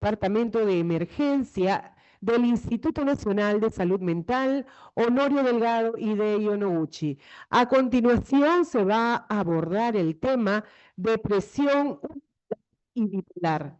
Departamento de Emergencia del Instituto Nacional de Salud Mental, Honorio Delgado y de Ionouchi. A continuación se va a abordar el tema depresión y bipolar,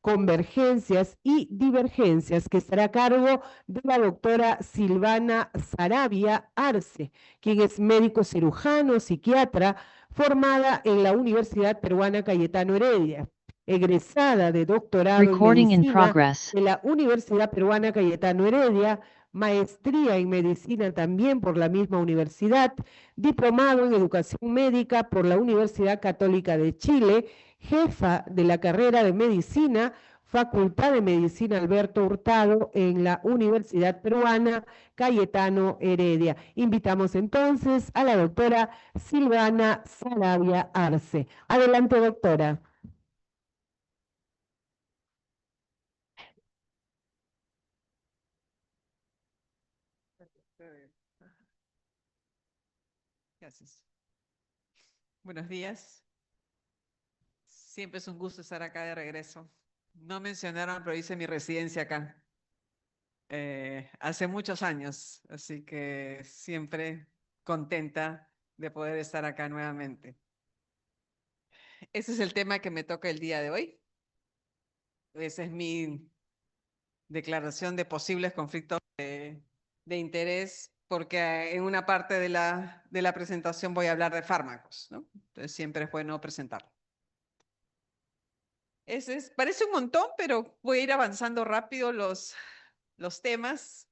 convergencias y divergencias, que estará a cargo de la doctora Silvana Sarabia Arce, quien es médico cirujano, psiquiatra, formada en la Universidad Peruana Cayetano Heredia, egresada de doctorado en medicina de la Universidad Peruana Cayetano Heredia, maestría en medicina también por la misma universidad, diplomado en educación médica por la Universidad Católica de Chile, jefa de la carrera de medicina, Facultad de Medicina Alberto Hurtado en la Universidad Peruana Cayetano Heredia. Invitamos entonces a la doctora Silvana Sarabia Arce. Adelante, doctora. Gracias. Buenos días. Siempre es un gusto estar acá de regreso. No mencionaron, pero hice mi residencia acá hace muchos años, así que siempre contenta de poder estar acá nuevamente. Ese es el tema que me toca el día de hoy. Esa es mi declaración de posibles conflictos de interés, porque en una parte de la presentación voy a hablar de fármacos, ¿no? Entonces siempre es bueno presentarlo. Parece un montón, pero voy a ir avanzando rápido los temas,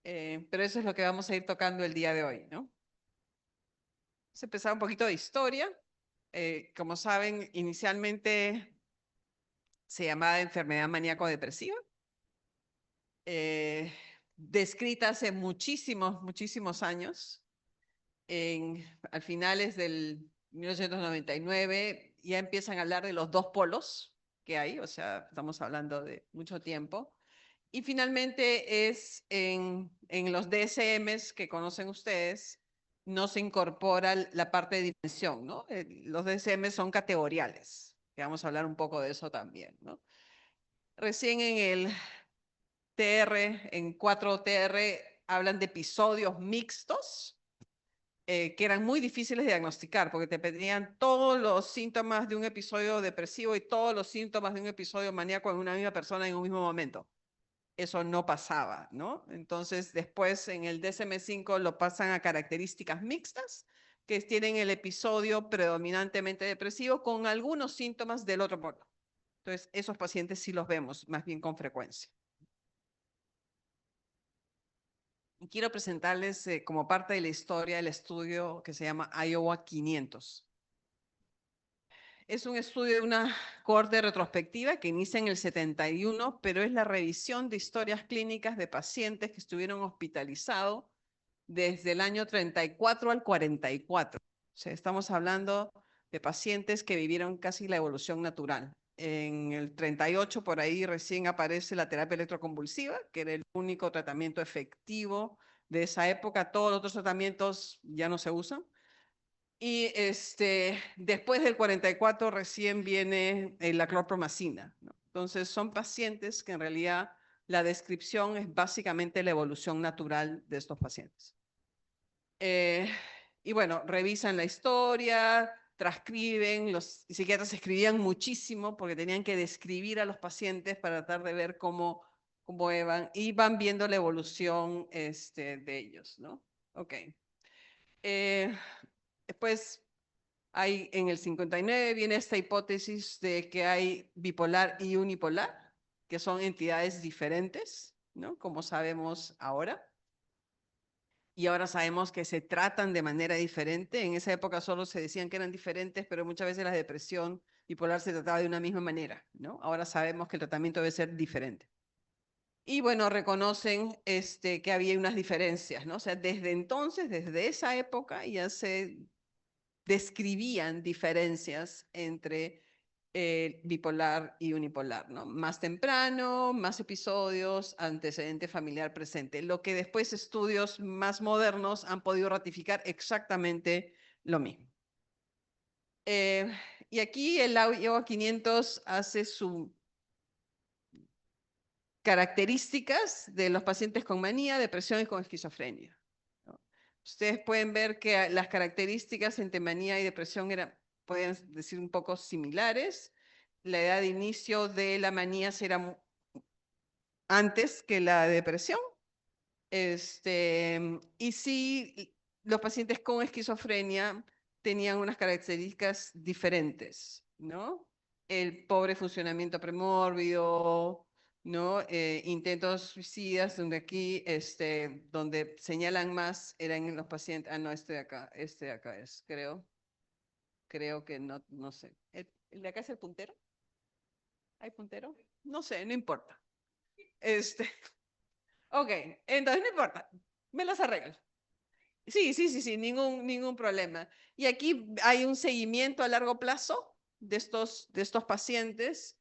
pero eso es lo que vamos a ir tocando el día de hoy, ¿no? Vamos a empezar un poquito de historia. Como saben, inicialmente se llamaba enfermedad maníaco-depresiva, descrita hace muchísimos años. Al finales del 1999 ya empiezan a hablar de los dos polos que hay, o sea, estamos hablando de mucho tiempo. Y finalmente es en los DSMs que conocen ustedes, no se incorpora la parte de dimensión, ¿no? Los DSMs son categoriales, que vamos a hablar un poco de eso también, ¿no? Recién en el en 4TR, hablan de episodios mixtos, que eran muy difíciles de diagnosticar, porque te pedían todos los síntomas de un episodio depresivo y todos los síntomas de un episodio maníaco en una misma persona en un mismo momento. Eso no pasaba, ¿no? Entonces, después en el DSM-5 lo pasan a características mixtas, que tienen el episodio predominantemente depresivo con algunos síntomas del otro polo. Entonces, esos pacientes sí los vemos más bien con frecuencia. Y quiero presentarles como parte de la historia el estudio que se llama Iowa 500. Es un estudio de una cohorte retrospectiva que inicia en el 71, pero es la revisión de historias clínicas de pacientes que estuvieron hospitalizados desde el año 34 al 44. O sea, estamos hablando de pacientes que vivieron casi la evolución natural. En el 38 por ahí recién aparece la terapia electroconvulsiva, que era el único tratamiento efectivo de esa época. Todos los otros tratamientos ya no se usan. Y después del 44 recién viene la clorpromacina, ¿no? Entonces son pacientes que en realidad la descripción es básicamente la evolución natural de estos pacientes. Y bueno, revisan la historia, transcriben, los psiquiatras escribían muchísimo porque tenían que describir a los pacientes para tratar de ver cómo iban, y van viendo la evolución de ellos, ¿no? Ok. Después, en el 59 viene esta hipótesis de que hay bipolar y unipolar, que son entidades diferentes, ¿no? Como sabemos ahora. Y ahora sabemos que se tratan de manera diferente. En esa época solo se decían que eran diferentes, pero muchas veces la depresión bipolar se trataba de una misma manera, ¿no? Ahora sabemos que el tratamiento debe ser diferente. Y bueno, reconocen que había unas diferencias, ¿no? O sea, desde entonces, desde esa época, ya se describían diferencias entre bipolar y unipolar, ¿no? Más temprano, más episodios, antecedente familiar presente, lo que después estudios más modernos han podido ratificar exactamente lo mismo. Y aquí el Iowa 500 hace su características de los pacientes con manía, depresión y con esquizofrenia, ¿no? Ustedes pueden ver que las características entre manía y depresión pueden decir un poco similares. La edad de inicio de la manía será antes que la depresión. Y sí, los pacientes con esquizofrenia tenían unas características diferentes, ¿no? El pobre funcionamiento premórbido, ¿no? Intentos suicidas, donde aquí, donde señalan más, eran en los pacientes, no, este de acá es, creo que no, no sé. ¿El de acá es el puntero? ¿Hay puntero? No sé, no importa. Ok, entonces no importa, me las arreglo. Sí, ningún problema. Y aquí hay un seguimiento a largo plazo de estos pacientes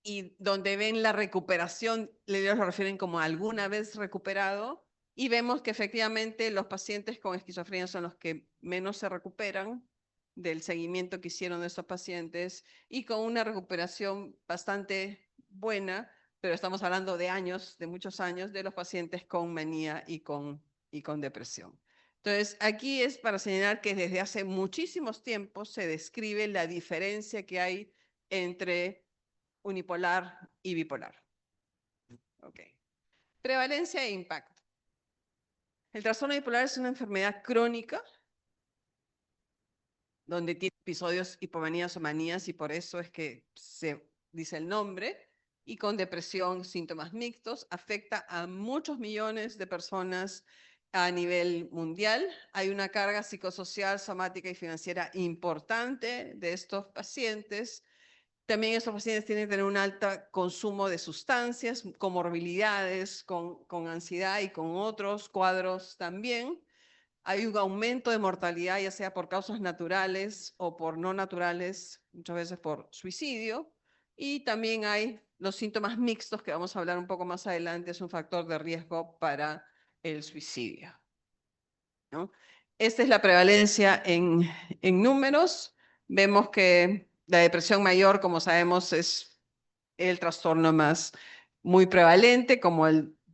y donde ven la recuperación, ellos lo refieren como alguna vez recuperado, y vemos que efectivamente los pacientes con esquizofrenia son los que menos se recuperan del seguimiento que hicieron de estos pacientes y con una recuperación bastante buena, pero estamos hablando de años, de muchos años, de los pacientes con manía y con depresión. Entonces, aquí es para señalar que desde hace muchísimos tiempos se describe la diferencia que hay entre unipolar y bipolar. Ok. Prevalencia e impacto. El trastorno bipolar es una enfermedad crónica donde tiene episodios hipomanías o manías y por eso es que se dice el nombre, y con depresión, síntomas mixtos, afecta a muchos millones de personas a nivel mundial. Hay una carga psicosocial, somática y financiera importante de estos pacientes. También estos pacientes tienen que tener un alto consumo de sustancias, comorbilidades, con ansiedad y con otros cuadros también. Hay un aumento de mortalidad, ya sea por causas naturales o por no naturales, muchas veces por suicidio. Y también hay los síntomas mixtos, que vamos a hablar un poco más adelante, es un factor de riesgo para el suicidio, ¿no? Esta es la prevalencia en números. Vemos que la depresión mayor, como sabemos, es el trastorno muy prevalente,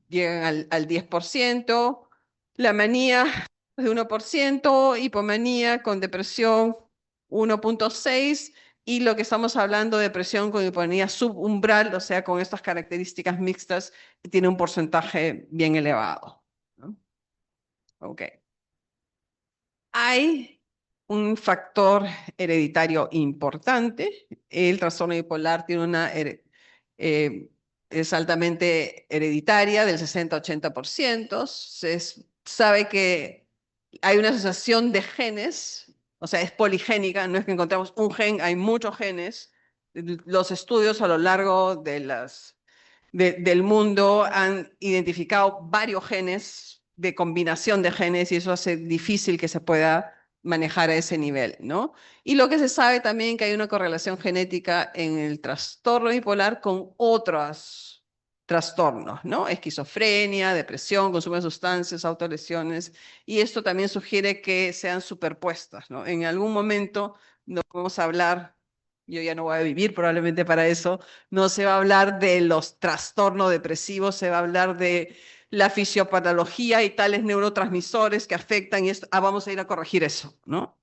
llegan al 10%. La manía de 1%, hipomanía con depresión 1.6%, y lo que estamos hablando, depresión con hipomanía subumbral, o sea, con estas características mixtas, tiene un porcentaje bien elevado, ¿no? Ok. Hay un factor hereditario importante. El trastorno bipolar tiene es altamente hereditaria, del 60-80%. Se sabe que hay una asociación de genes, o sea, es poligénica, no es que encontramos un gen, hay muchos genes. Los estudios a lo largo del mundo han identificado varios genes de combinación de genes y eso hace difícil que se pueda manejar a ese nivel, ¿no? Y lo que se sabe también que hay una correlación genética en el trastorno bipolar con otros trastornos, ¿no? Esquizofrenia, depresión, consumo de sustancias, autolesiones, y esto también sugiere que sean superpuestas, ¿no? En algún momento nos vamos a hablar, yo ya no voy a vivir probablemente para eso, no se va a hablar de los trastornos depresivos, se va a hablar de la fisiopatología y tales neurotransmisores que afectan y vamos a ir a corregir eso, ¿no?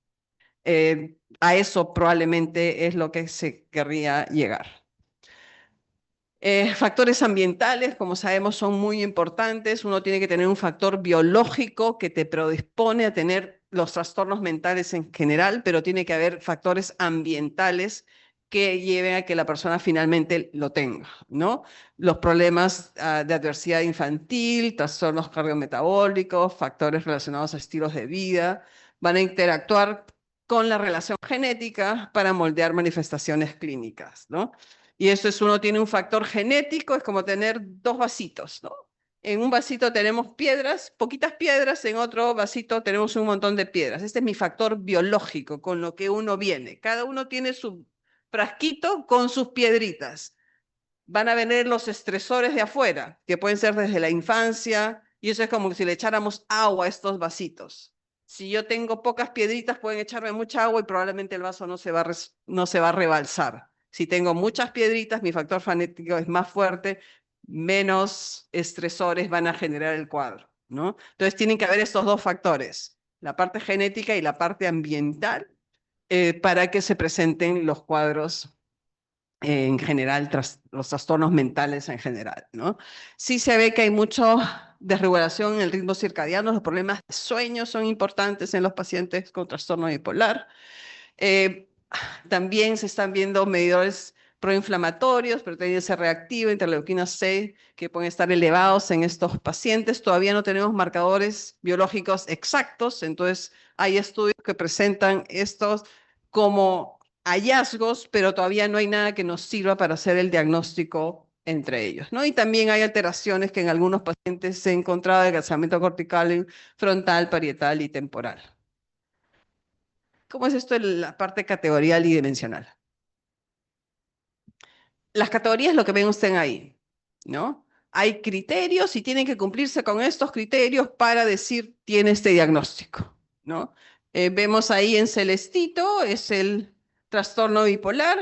A eso probablemente es lo que se querría llegar. Factores ambientales, como sabemos, son muy importantes. Uno tiene que tener un factor biológico que te predispone a tener los trastornos mentales en general, pero tiene que haber factores ambientales que lleven a que la persona finalmente lo tenga, ¿no? Los problemas de adversidad infantil, trastornos cardiometabólicos, factores relacionados a estilos de vida, van a interactuar con la relación genética para moldear manifestaciones clínicas, ¿no? Y eso es, uno tiene un factor genético, es como tener dos vasitos, ¿no? En un vasito tenemos piedras, poquitas piedras, en otro vasito tenemos un montón de piedras. Este es mi factor biológico, con lo que uno viene. Cada uno tiene su frasquito con sus piedritas. Van a venir los estresores de afuera, que pueden ser desde la infancia, y eso es como si le echáramos agua a estos vasitos. Si yo tengo pocas piedritas, pueden echarme mucha agua y probablemente el vaso no se va a rebalsar. Si tengo muchas piedritas, mi factor genético es más fuerte, menos estresores van a generar el cuadro, ¿no? Entonces tienen que haber estos dos factores, la parte genética y la parte ambiental, para que se presenten los cuadros en general, los trastornos mentales en general, ¿no? Sí se ve que hay mucha desregulación en el ritmo circadiano, los problemas de sueño son importantes en los pacientes con trastorno bipolar. También se están viendo medidores proinflamatorios, proteína C reactiva, interleuquina C, que pueden estar elevados en estos pacientes. Todavía no tenemos marcadores biológicos exactos, entonces hay estudios que presentan estos como hallazgos, pero todavía no hay nada que nos sirva para hacer el diagnóstico entre ellos, ¿no? Y también hay alteraciones que en algunos pacientes se ha encontrado de casamiento cortical, frontal, parietal y temporal. ¿Cómo es esto en la parte categorial y dimensional? Las categorías, lo que ven ustedes ahí, ¿no? Hay criterios y tienen que cumplirse con estos criterios para decir tiene este diagnóstico, ¿no? Vemos ahí en celestito, es el trastorno bipolar,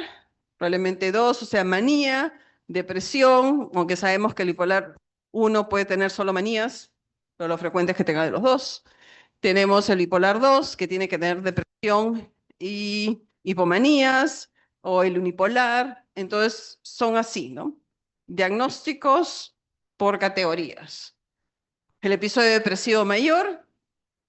probablemente 2, o sea, manía, depresión, aunque sabemos que el bipolar 1 puede tener solo manías, pero lo frecuente es que tenga de los dos. Tenemos el bipolar 2, que tiene que tener depresión y hipomanías, o el unipolar. Entonces, son así, ¿no? Diagnósticos por categorías. El episodio depresivo mayor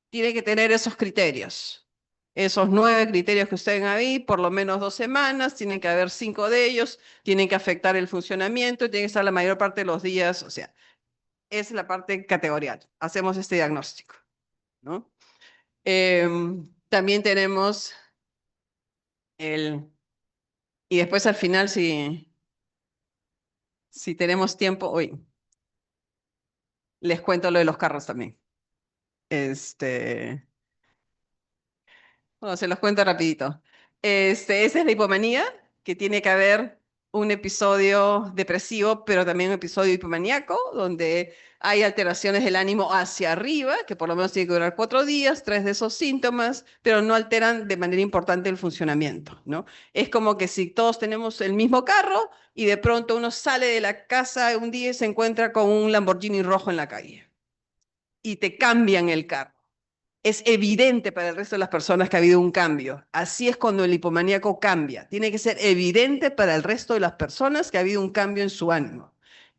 tiene que tener esos criterios. Esos 9 criterios que ustedes ven ahí, por lo menos 2 semanas, tienen que haber 5 de ellos, tienen que afectar el funcionamiento, tienen que estar la mayor parte de los días, o sea, es la parte categorial. Hacemos este diagnóstico, ¿no? También tenemos el... Y después al final, si tenemos tiempo, hoy les cuento lo de los carros también. Bueno, se los cuento rapidito. Esa es la hipomanía, que tiene que haber un episodio depresivo, pero también un episodio hipomaníaco, donde hay alteraciones del ánimo hacia arriba, que por lo menos tiene que durar 4 días, 3 de esos síntomas, pero no alteran de manera importante el funcionamiento, ¿no? Es como que si todos tenemos el mismo carro y de pronto uno sale de la casa un día y se encuentra con un Lamborghini rojo en la calle y te cambian el carro. Es evidente para el resto de las personas que ha habido un cambio. Así es cuando el hipomaníaco cambia. Tiene que ser evidente para el resto de las personas que ha habido un cambio en su ánimo.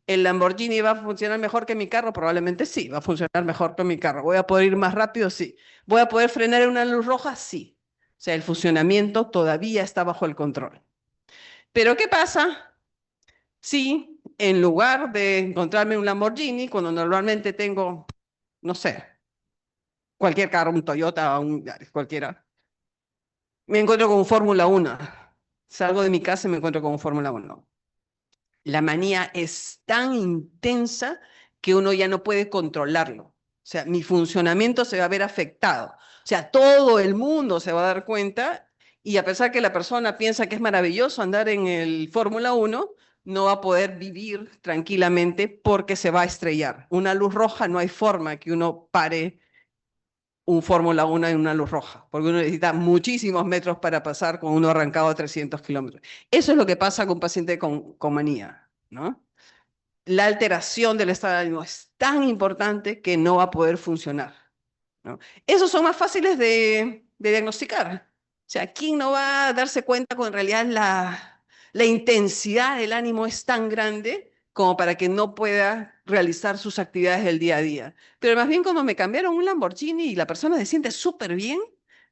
¿El Lamborghini va a funcionar mejor que mi carro? Probablemente sí, va a funcionar mejor que mi carro. ¿Voy a poder ir más rápido? Sí. ¿Voy a poder frenar en una luz roja? Sí. O sea, el funcionamiento todavía está bajo el control. Pero ¿qué pasa si en lugar de encontrarme un Lamborghini, cuando normalmente tengo, no sé, cualquier carro, un Toyota, un Yaris, cualquiera, me encuentro con un Fórmula 1? Salgo de mi casa y me encuentro con un Fórmula 1. La manía es tan intensa que uno ya no puede controlarlo. O sea, mi funcionamiento se va a ver afectado. O sea, todo el mundo se va a dar cuenta y a pesar que la persona piensa que es maravilloso andar en el Fórmula 1, no va a poder vivir tranquilamente porque se va a estrellar. Una luz roja, no hay forma que uno pare un Fórmula 1 en una luz roja, porque uno necesita muchísimos metros para pasar con uno arrancado a 300 kilómetros. Eso es lo que pasa con un paciente con manía, ¿no? La alteración del estado de ánimo es tan importante que no va a poder funcionar, ¿no? Esos son más fáciles de diagnosticar. O sea, ¿quién no va a darse cuenta que en realidad la intensidad del ánimo es tan grande como para que no pueda realizar sus actividades del día a día? Pero más bien cuando me cambiaron un Lamborghini y la persona se siente súper bien,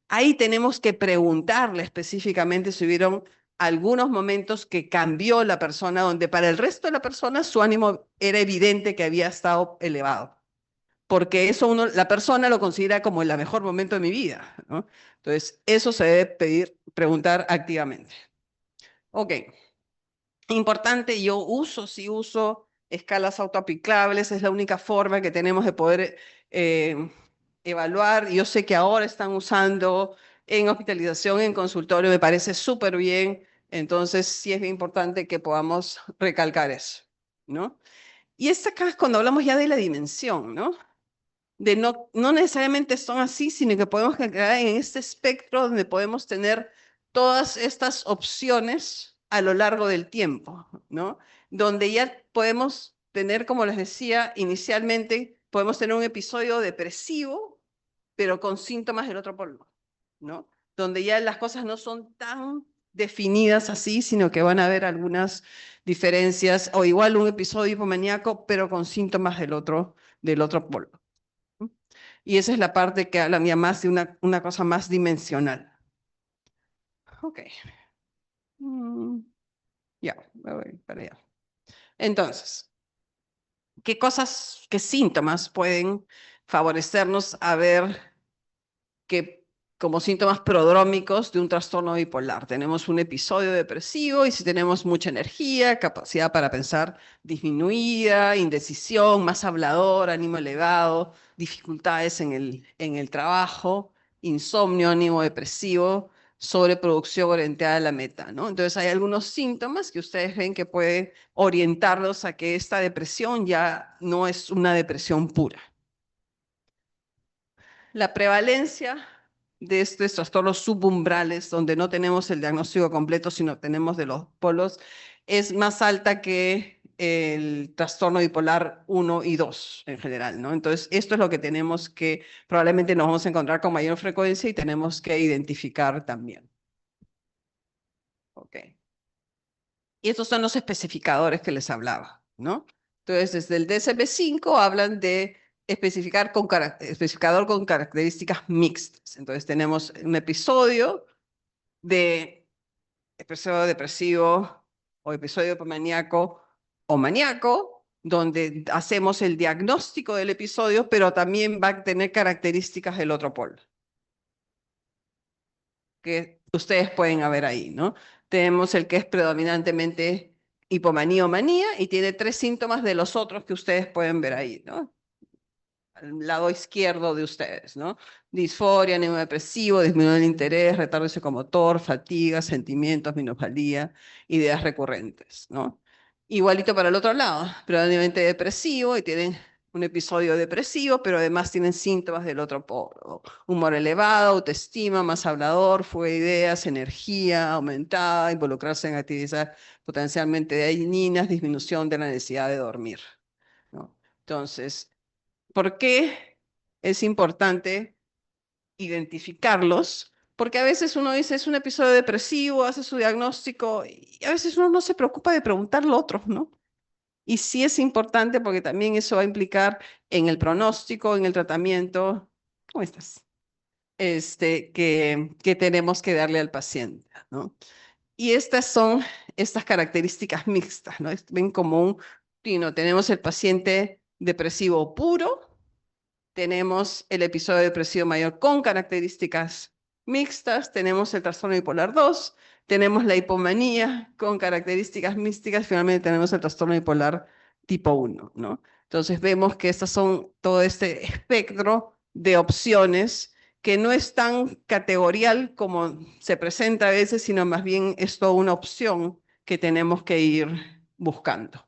ahí tenemos que preguntarle específicamente si hubieron algunos momentos que cambió la persona, donde para el resto de la persona su ánimo era evidente que había estado elevado, porque eso la persona lo considera como el mejor momento de mi vida, ¿no? Entonces, eso se debe preguntar activamente. Ok, importante, sí uso escalas autoaplicables, es la única forma que tenemos de poder evaluar. Yo sé que ahora están usando en hospitalización, en consultorio, me parece súper bien, entonces sí es bien importante que podamos recalcar eso, ¿no? Y esta acá es cuando hablamos ya de la dimensión, ¿no? No necesariamente son así, sino que podemos quedar en este espectro donde podemos tener todas estas opciones a lo largo del tiempo, ¿no? Donde ya podemos tener, como les decía, inicialmente podemos tener un episodio depresivo, pero con síntomas del otro polo, ¿no? Donde ya las cosas no son tan definidas así, sino que van a haber algunas diferencias, o igual un episodio hipomaníaco, pero con síntomas del otro polo. Y esa es la parte que habla más de una cosa más dimensional. Ok. Ya, me voy para allá. Entonces, qué síntomas pueden favorecernos a ver que como síntomas prodrómicos de un trastorno bipolar? Tenemos un episodio depresivo y si tenemos mucha energía, capacidad para pensar disminuida, indecisión, más hablador, ánimo elevado, dificultades en el trabajo, insomnio, ánimo depresivo, sobreproducción orientada a la meta, ¿no? Entonces hay algunos síntomas que ustedes ven que pueden orientarlos a que esta depresión ya no es una depresión pura. La prevalencia de estos trastornos subumbrales, donde no tenemos el diagnóstico completo, sino tenemos de los polos, es más alta que el trastorno bipolar 1 y 2 en general, ¿no? Entonces, esto es lo que tenemos que, probablemente nos vamos a encontrar con mayor frecuencia y tenemos que identificar también. Ok. Y estos son los especificadores que les hablaba, ¿no? Entonces, desde el DSM-5 hablan de especificador con características mixtas. Entonces, tenemos un episodio de episodio depresivo o episodio maníaco o maníaco, donde hacemos el diagnóstico del episodio, pero también va a tener características del otro polo, que ustedes pueden ver ahí, ¿no? Tenemos el que es predominantemente hipomanía o manía y tiene 3 síntomas de los otros que ustedes pueden ver ahí, ¿no? Al lado izquierdo de ustedes, ¿no? Disforia, ánimo depresivo, disminución del interés, retardo psicomotor, fatiga, sentimientos, minusvalía, ideas recurrentes, ¿no? Igualito para el otro lado, predominantemente depresivo y tienen un episodio depresivo, pero además tienen síntomas del otro polo. Humor elevado, autoestima, más hablador, fuga de ideas, energía aumentada, involucrarse en actividades potencialmente dañinas, disminución de la necesidad de dormir, ¿no? Entonces, ¿por qué es importante identificarlos? Porque a veces uno dice, es un episodio depresivo, hace su diagnóstico, y a veces uno no se preocupa de preguntarle a otros, ¿no? Y sí es importante porque también eso va a implicar en el pronóstico, en el tratamiento. ¿Cómo estás? Que tenemos que darle al paciente, ¿no? Y estas son estas características mixtas, ¿no? Ven como tenemos el paciente depresivo puro, tenemos el episodio depresivo mayor con características mixtas, tenemos el trastorno bipolar 2, tenemos la hipomanía con características mixtas, finalmente tenemos el trastorno bipolar tipo 1, ¿no? Entonces vemos que estas son todo este espectro de opciones que no es tan categorial como se presenta a veces, sino más bien es toda una opción que tenemos que ir buscando.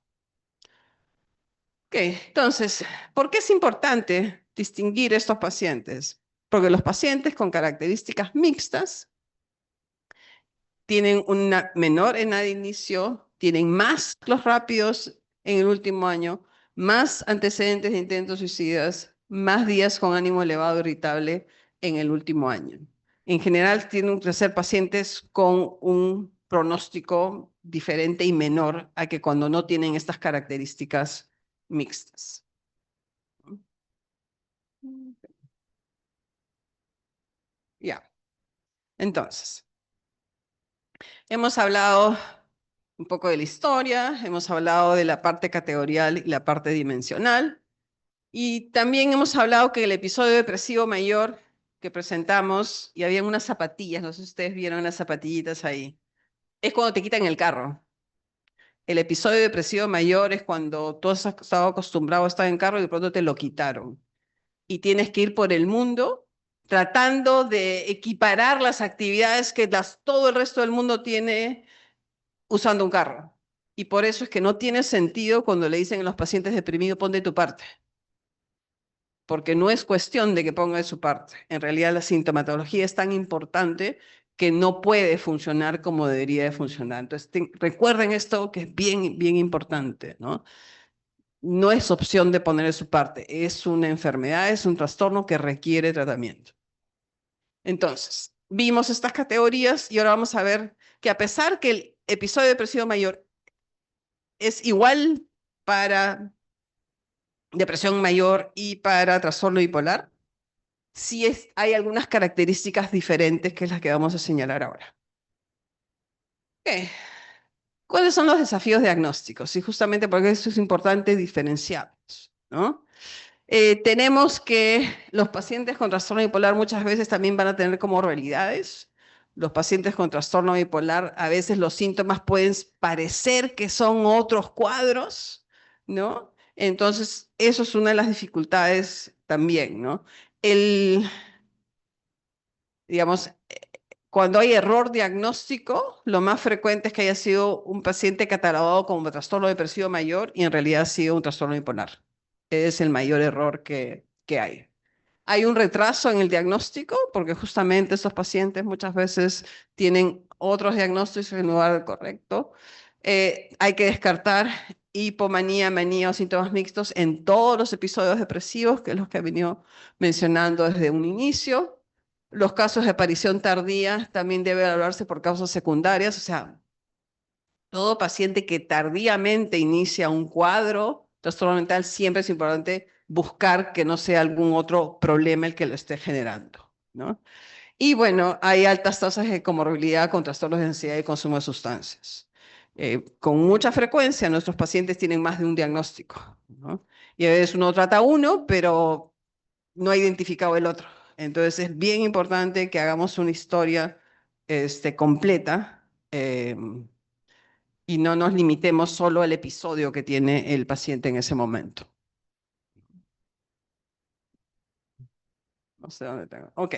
Ok, entonces, ¿por qué es importante distinguir estos pacientes? Porque los pacientes con características mixtas tienen una menor edad de inicio, tienen más ciclos rápidos en el último año, más antecedentes de intentos suicidas, más días con ánimo elevado irritable en el último año. En general, tienen que ser pacientes con un pronóstico diferente y menor a que cuando no tienen estas características mixtas. Ya. Entonces, hemos hablado un poco de la historia, hemos hablado de la parte categorial y la parte dimensional, y también hemos hablado que el episodio depresivo mayor que presentamos, y había unas zapatillas, no sé si ustedes vieron las zapatillitas ahí, es cuando te quitan el carro. El episodio depresivo mayor es cuando tú has estado acostumbrado a estar en carro y de pronto te lo quitaron. Y tienes que ir por el mundo tratando de equiparar las actividades que todo el resto del mundo tiene usando un carro. Y por eso es que no tiene sentido cuando le dicen a los pacientes deprimidos, pon de tu parte. Porque no es cuestión de que ponga de su parte. En realidad la sintomatología es tan importante que no puede funcionar como debería de funcionar. Entonces recuerden esto que es bien, bien importante, ¿no? no es opción de poner de su parte, es una enfermedad, es un trastorno que requiere tratamiento. Entonces, vimos estas categorías y ahora vamos a ver que a pesar que el episodio depresivo mayor es igual para depresión mayor y para trastorno bipolar, hay algunas características diferentes que es las que vamos a señalar ahora. Ok. ¿Cuáles son los desafíos diagnósticos? Y justamente porque eso es importante diferenciarlos, ¿no? Tenemos que los pacientes con trastorno bipolar muchas veces también van a tener comorbilidades. Los pacientes con trastorno bipolar, a veces los síntomas pueden parecer que son otros cuadros, ¿no? Entonces, eso es una de las dificultades también, ¿no? Digamos, cuando hay error diagnóstico, lo más frecuente es que haya sido un paciente catalogado como trastorno depresivo mayor y en realidad ha sido un trastorno bipolar. Es el mayor error que hay. Hay un retraso en el diagnóstico porque justamente esos pacientes muchas veces tienen otros diagnósticos en lugar del correcto. Hay que descartar hipomanía, manía o síntomas mixtos en todos los episodios depresivos, que es los que he venido mencionando desde un inicio. Los casos de aparición tardía también deben evaluarse por causas secundarias, o sea, todo paciente que tardíamente inicia un cuadro trastorno mental, siempre es importante buscar que no sea algún otro problema el que lo esté generando, ¿no? Y bueno, hay altas tasas de comorbilidad con trastornos de ansiedad y consumo de sustancias. Con mucha frecuencia nuestros pacientes tienen más de un diagnóstico, ¿no? Y a veces uno trata uno, pero no ha identificado el otro. Entonces es bien importante que hagamos una historia completa y no nos limitemos solo al episodio que tiene el paciente en ese momento. No sé dónde tengo. Ok,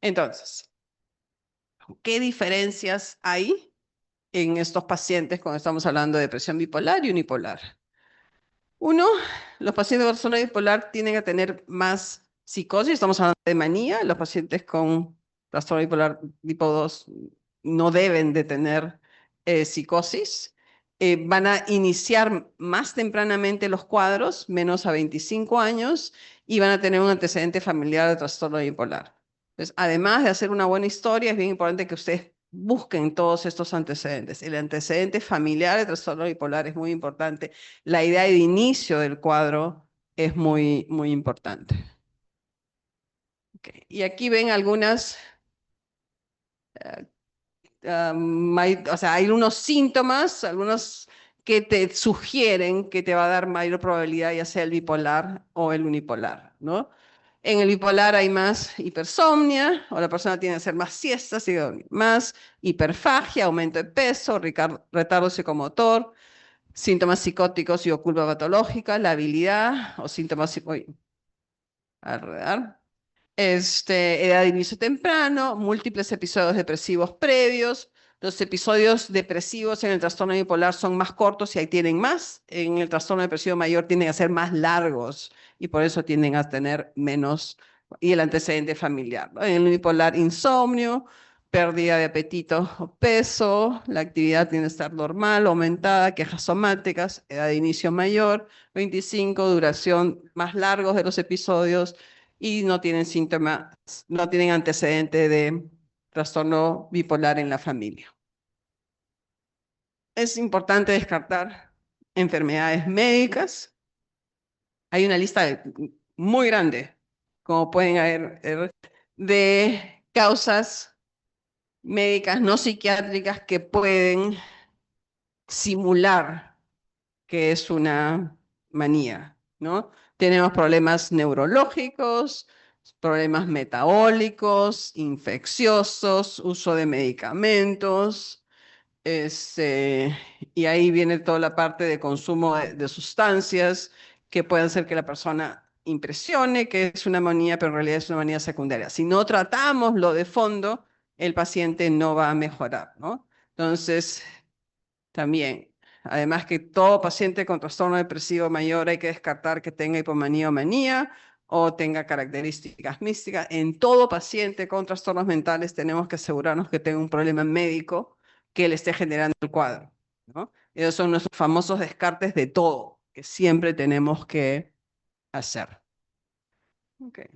entonces, ¿qué diferencias hay en estos pacientes cuando estamos hablando de depresión bipolar y unipolar? Uno, los pacientes con trastorno bipolar tienden a tener más psicosis, estamos hablando de manía, los pacientes con trastorno bipolar tipo 2 no deben de tener psicosis. Van a iniciar más tempranamente los cuadros, menos a 25 años, y van a tener un antecedente familiar de trastorno bipolar. Entonces, además de hacer una buena historia, es bien importante que ustedes busquen todos estos antecedentes. El antecedente familiar de trastorno bipolar es muy importante. La idea de inicio del cuadro es muy, muy importante. Okay. Y aquí ven algunas, o sea, hay unos síntomas, algunos que te sugieren que te va a dar mayor probabilidad, ya sea el bipolar o el unipolar, ¿no? En el bipolar hay más hipersomnia, o la persona tiene que hacer más siestas, más hiperfagia, aumento de peso, retardo psicomotor, síntomas psicóticos y o culpa patológica, la habilidad o síntomas edad de inicio temprano, múltiples episodios depresivos previos. Los episodios depresivos en el trastorno bipolar son más cortos y ahí tienen más. En el trastorno depresivo mayor tienden a ser más largos y por eso tienden a tener menos. Y el antecedente familiar, ¿no? En el bipolar, insomnio, pérdida de apetito o peso, la actividad tiene que estar normal, aumentada, quejas somáticas, edad de inicio mayor, 25, duración más largos de los episodios y no tienen síntomas, no tienen antecedente de trastorno bipolar en la familia. Es importante descartar enfermedades médicas. Hay una lista muy grande, como pueden ver, de causas médicas no psiquiátricas que pueden simular que es una manía, ¿no? Tenemos problemas neurológicos, problemas metabólicos, infecciosos, uso de medicamentos, y ahí viene toda la parte de consumo de sustancias que pueden hacer que la persona impresione que es una manía, pero en realidad es una manía secundaria. Si no tratamos lo de fondo, el paciente no va a mejorar, ¿no? Entonces, también, además que todo paciente con trastorno depresivo mayor hay que descartar que tenga hipomanía o manía o tenga características místicas. En todo paciente con trastornos mentales tenemos que asegurarnos que tenga un problema médico que le esté generando el cuadro, ¿no? Esos son nuestros famosos descartes de todo. que siempre tenemos que hacer. Okay.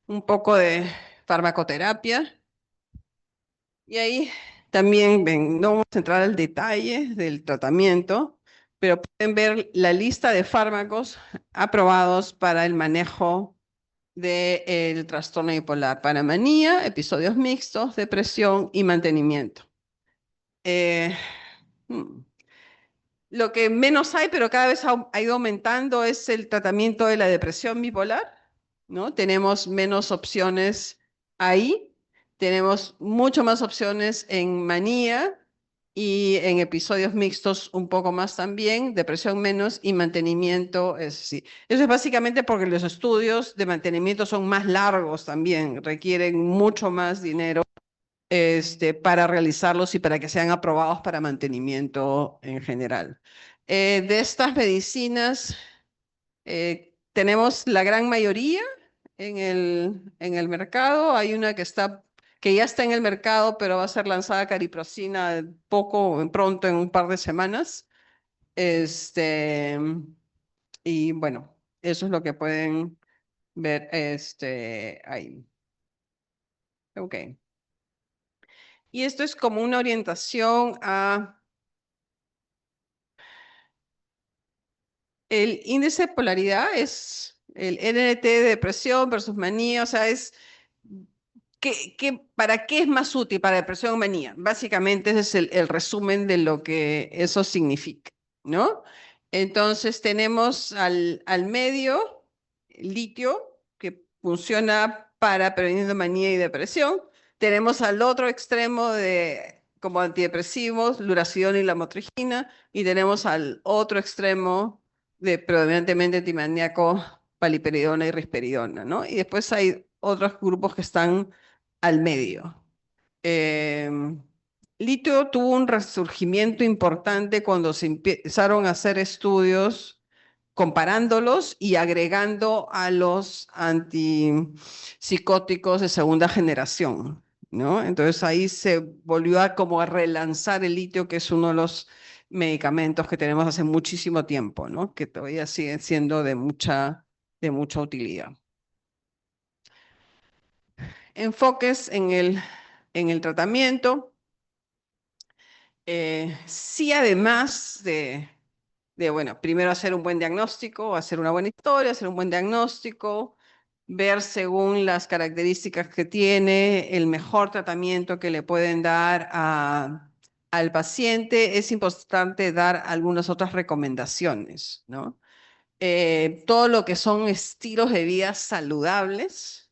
Un poco de farmacoterapia. Y ahí también ven, no vamos a entrar al detalle del tratamiento, pero pueden ver la lista de fármacos aprobados para el manejo del trastorno bipolar, para manía, episodios mixtos, depresión y mantenimiento. Eh, hmm, Lo que menos hay, pero cada vez ha ido aumentando, es el tratamiento de la depresión bipolar, ¿no? Tenemos menos opciones ahí, tenemos mucho más opciones en manía y en episodios mixtos un poco más también, depresión menos y mantenimiento, es sí. Eso es básicamente porque los estudios de mantenimiento son más largos también, requieren mucho más dinero para realizarlos y para que sean aprobados para mantenimiento en general. De estas medicinas, tenemos la gran mayoría en el mercado. Hay una que ya está en el mercado, pero va a ser lanzada cariprocina pronto, en un par de semanas. Y bueno, eso es lo que pueden ver ahí. Ok. Y esto es como una orientación a el índice de polaridad, es el NNT de depresión versus manía, o sea, es ¿para qué es más útil para depresión o manía? Básicamente ese es el resumen de lo que eso significa, ¿no? Entonces tenemos al medio litio, que funciona para prevenir manía y depresión. Tenemos al otro extremo como antidepresivos, luracidona y lamotrigina, y tenemos al otro extremo de predominantemente antimaníaco, paliperidona y risperidona, ¿no? Y después hay otros grupos que están al medio. Litio tuvo un resurgimiento importante cuando se empezaron a hacer estudios comparándolos y agregando a los antipsicóticos de segunda generación, ¿no? Entonces ahí se volvió como a relanzar el litio, que es uno de los medicamentos que tenemos hace muchísimo tiempo, ¿no? Que todavía siguen siendo de mucha utilidad. Enfoques en el tratamiento. Sí, además bueno, primero hacer un buen diagnóstico, hacer una buena historia, hacer un buen diagnóstico, ver según las características que tiene el mejor tratamiento que le pueden dar al paciente. Es importante dar algunas otras recomendaciones, ¿no? Todo lo que son estilos de vida saludables,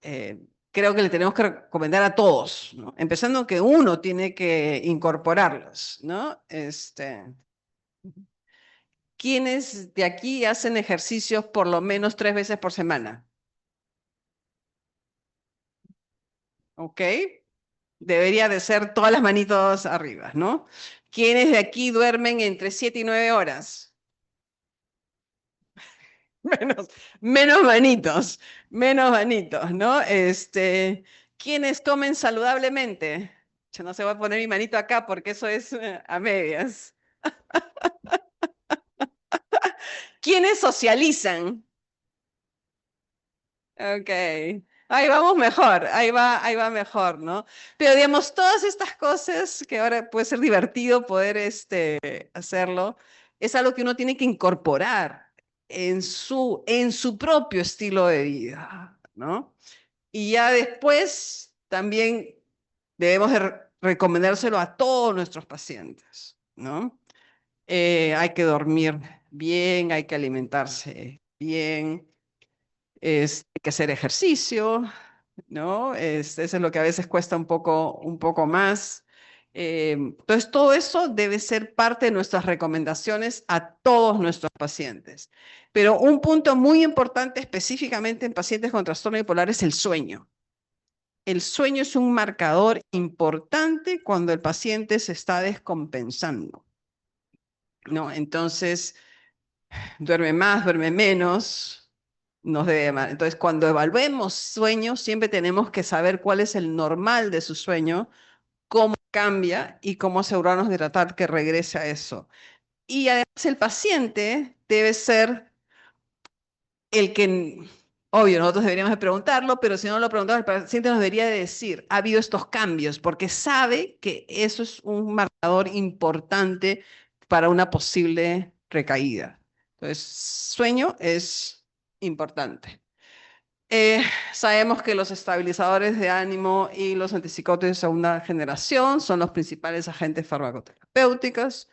creo que le tenemos que recomendar a todos, ¿no? Empezando que uno tiene que incorporarlos, ¿no? ¿Quiénes de aquí hacen ejercicios por lo menos 3 veces por semana? ¿Ok? Debería de ser todas las manitos arriba, ¿no? ¿Quiénes de aquí duermen entre 7 y 9 horas? Menos manitos, ¿no? ¿Quiénes comen saludablemente? Yo no se va a poner mi manito acá porque eso es a medias. ¿Quiénes socializan? Ok, ahí vamos mejor, ahí va mejor, ¿no? Pero digamos, todas estas cosas que ahora puede ser divertido poder hacerlo, es algo que uno tiene que incorporar en su propio estilo de vida, ¿no? Y ya después también debemos de recomendárselo a todos nuestros pacientes, ¿no? Hay que dormir bien, hay que alimentarse bien, hay que hacer ejercicio, ¿no? Eso es lo que a veces cuesta un poco más. Entonces, todo eso debe ser parte de nuestras recomendaciones a todos nuestros pacientes. Pero un punto muy importante específicamente en pacientes con trastorno bipolar es el sueño. El sueño es un marcador importante cuando el paciente se está descompensando, ¿no? Entonces, duerme más, duerme menos, nos debe mal. Entonces, cuando evaluemos sueño, siempre tenemos que saber cuál es el normal de su sueño, cómo cambia y cómo asegurarnos de tratar que regrese a eso. Y además el paciente debe ser el que, obvio, nosotros deberíamos de preguntarlo, pero si no lo preguntamos, el paciente nos debería de decir, ha habido estos cambios, porque sabe que eso es un marcador importante para una posible recaída. Entonces, sueño es importante. Sabemos que los estabilizadores de ánimo y los antipsicóticos de segunda generación son los principales agentes farmacoterapéuticos.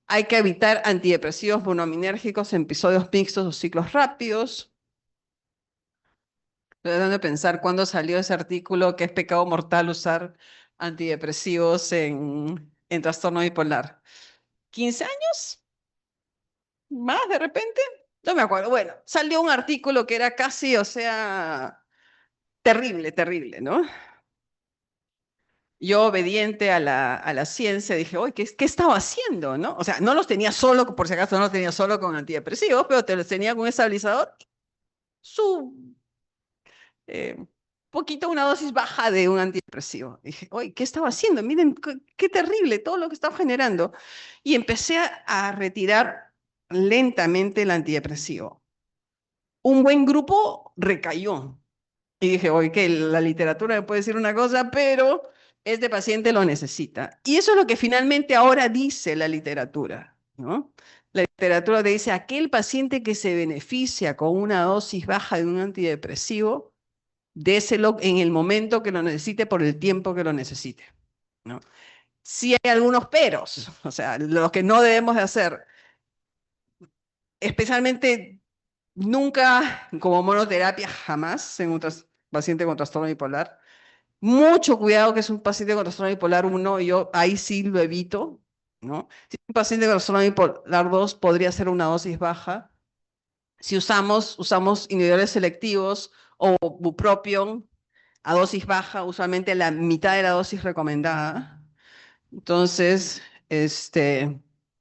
Hay que evitar antidepresivos monoaminérgicos en episodios mixtos o ciclos rápidos. Estoy tratando de pensar cuándo salió ese artículo que es pecado mortal usar antidepresivos en trastorno bipolar. ¿15 años? ¿Más de repente? No me acuerdo. Bueno, salió un artículo que era casi, o sea, terrible, terrible, ¿no? Yo, obediente a la ciencia, dije, oye, ¿qué estaba haciendo, no? O sea, no los tenía solo, por si acaso no los tenía solo con antidepresivos, pero te los tenía con un estabilizador, su eh, poquito, una dosis baja de un antidepresivo. Dije, oye, ¿qué estaba haciendo? Miren, qué terrible todo lo que estaba generando. Y empecé a retirar lentamente el antidepresivo. Un buen grupo recayó. Y dije, oye, que la literatura me puede decir una cosa, pero este paciente lo necesita. Y eso es lo que finalmente ahora dice la literatura, ¿no? La literatura te dice, aquel paciente que se beneficia con una dosis baja de un antidepresivo, déselo en el momento que lo necesite por el tiempo que lo necesite, ¿no? Sí hay algunos peros, o sea, lo que no debemos de hacer, especialmente nunca como monoterapia, jamás en un paciente con trastorno bipolar. Mucho cuidado que es un paciente con trastorno bipolar 1, yo ahí sí lo evito, ¿no? Si es un paciente con trastorno bipolar 2, podría ser una dosis baja. Si usamos inhibidores selectivos o bupropión a dosis baja, usualmente la mitad de la dosis recomendada. Entonces,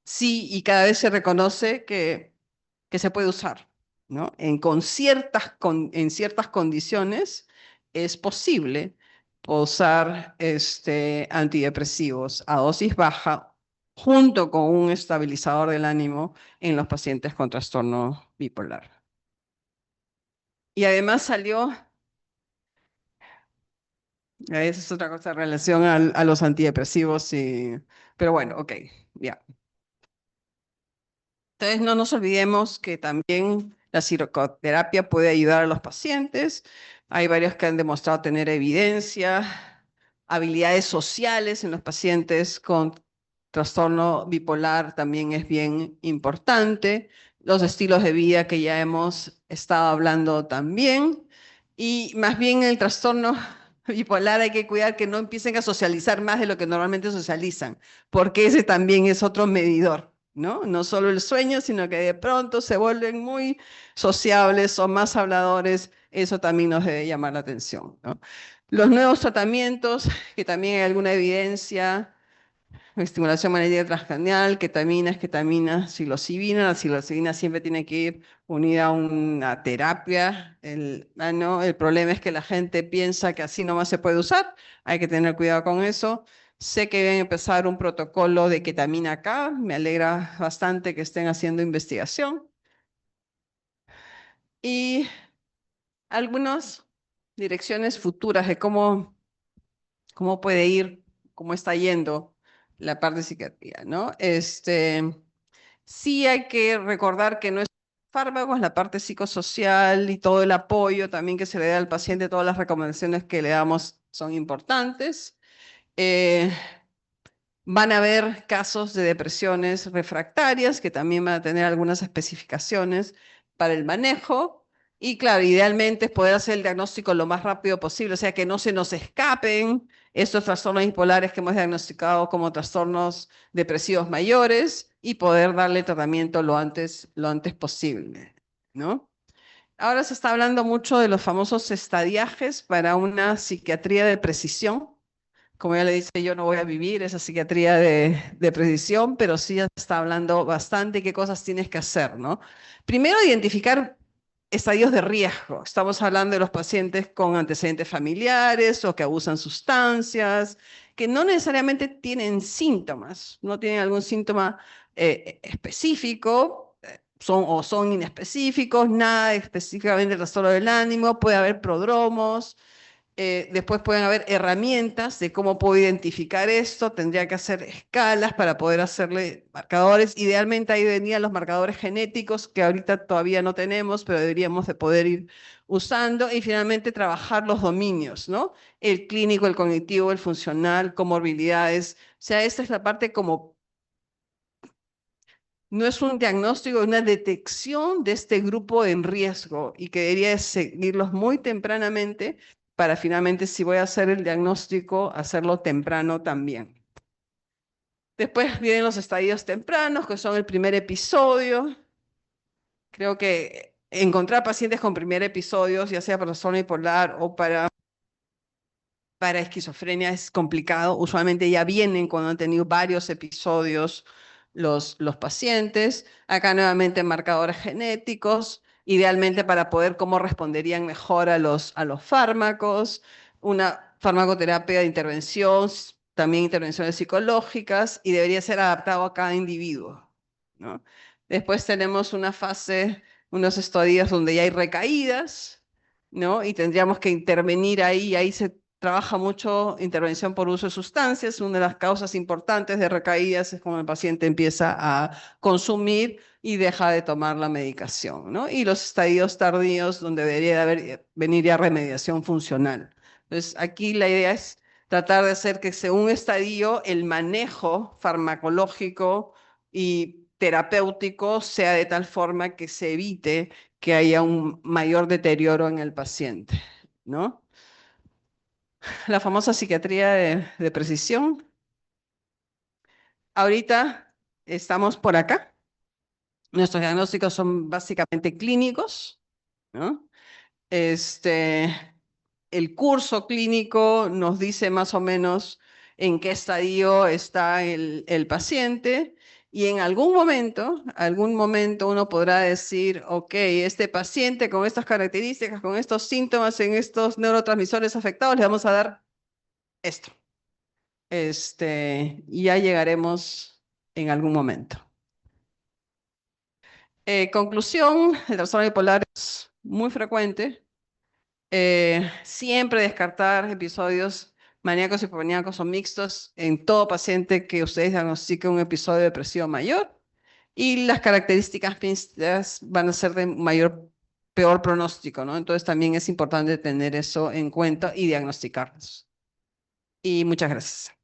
sí, y cada vez se reconoce que se puede usar, ¿no? En ciertas condiciones es posible usar antidepresivos a dosis baja junto con un estabilizador del ánimo en los pacientes con trastorno bipolar. Y además salió, esa es otra cosa en relación a los antidepresivos, pero bueno, ok, ya. Entonces, no nos olvidemos que también la psicoterapia puede ayudar a los pacientes. Hay varios que han demostrado tener evidencia, habilidades sociales en los pacientes con trastorno bipolar también es bien importante. Los estilos de vida que ya hemos estado hablando también. Y más bien el trastorno bipolar hay que cuidar que no empiecen a socializar más de lo que normalmente socializan, porque ese también es otro medidor, ¿no? No solo el sueño, sino que de pronto se vuelven muy sociables o más habladores, eso también nos debe llamar la atención, ¿no? Los nuevos tratamientos, que también hay alguna evidencia, estimulación magnética transcranial, ketamina, psilocibina. La psilocibina siempre tiene que ir unida a una terapia. ¿No? El problema es que la gente piensa que así nomás se puede usar, hay que tener cuidado con eso. Sé que deben empezar un protocolo de ketamina acá, me alegra bastante que estén haciendo investigación. Y algunas direcciones futuras de cómo puede ir, cómo está yendo la parte de psiquiatría, ¿no? Sí hay que recordar que no es fármacos, la parte psicosocial y todo el apoyo también que se le da al paciente, todas las recomendaciones que le damos son importantes. Van a haber casos de depresiones refractarias que también van a tener algunas especificaciones para el manejo. Y claro, idealmente es poder hacer el diagnóstico lo más rápido posible, o sea, que no se nos escapen estos trastornos bipolares que hemos diagnosticado como trastornos depresivos mayores y poder darle tratamiento lo antes posible, ¿no? Ahora se está hablando mucho de los famosos estadiajes para una psiquiatría de precisión. Como ya le dice, yo no voy a vivir esa psiquiatría de precisión, pero sí ya está hablando bastante qué cosas tienes que hacer, ¿no? Primero, identificar estadios de riesgo. Estamos hablando de los pacientes con antecedentes familiares o que abusan sustancias, que no necesariamente tienen síntomas, no tienen algún síntoma específico, son inespecíficos, nada específicamente trastorno del ánimo, puede haber prodromos. Después pueden haber herramientas de cómo puedo identificar esto. Tendría que hacer escalas para poder hacerle marcadores. Idealmente ahí venían los marcadores genéticos que ahorita todavía no tenemos, pero deberíamos de poder ir usando. Y finalmente trabajar los dominios, ¿no? El clínico, el cognitivo, el funcional, comorbilidades. O sea, esta es la parte como... No es un diagnóstico, es una detección de este grupo en riesgo y que debería seguirlos muy tempranamente para finalmente, si voy a hacer el diagnóstico, hacerlo temprano también. Después vienen los estadios tempranos, que son el primer episodio. Creo que encontrar pacientes con primer episodio, ya sea para trastorno bipolar o para esquizofrenia, es complicado. Usualmente ya vienen cuando han tenido varios episodios los pacientes. Acá nuevamente marcadores genéticos, idealmente para poder cómo responderían mejor a los fármacos, una farmacoterapia de intervención, también intervenciones psicológicas, y debería ser adaptado a cada individuo, ¿no? Después tenemos una fase, unos estadios donde ya hay recaídas, ¿no? Y tendríamos que intervenir ahí se trabaja mucho intervención por uso de sustancias. Una de las causas importantes de recaídas es cuando el paciente empieza a consumir y deja de tomar la medicación, ¿no? Y los estadios tardíos donde debería venir ya remediación funcional. Entonces, aquí la idea es tratar de hacer que según estadio el manejo farmacológico y terapéutico sea de tal forma que se evite que haya un mayor deterioro en el paciente, ¿no? La famosa psiquiatría de precisión. Ahorita estamos por acá. Nuestros diagnósticos son básicamente clínicos, ¿no? El curso clínico nos dice más o menos en qué estadio está el paciente y en algún momento uno podrá decir, ok, este paciente con estas características, con estos síntomas, en estos neurotransmisores afectados, le vamos a dar esto. Y ya llegaremos en algún momento. Conclusión, el trastorno bipolar es muy frecuente. Siempre descartar episodios maníacos, hipomaníacos o mixtos en todo paciente que ustedes diagnostiquen un episodio depresivo mayor. Y las características clínicas van a ser de peor pronóstico, ¿no? Entonces también es importante tener eso en cuenta y diagnosticarlos. Y muchas gracias.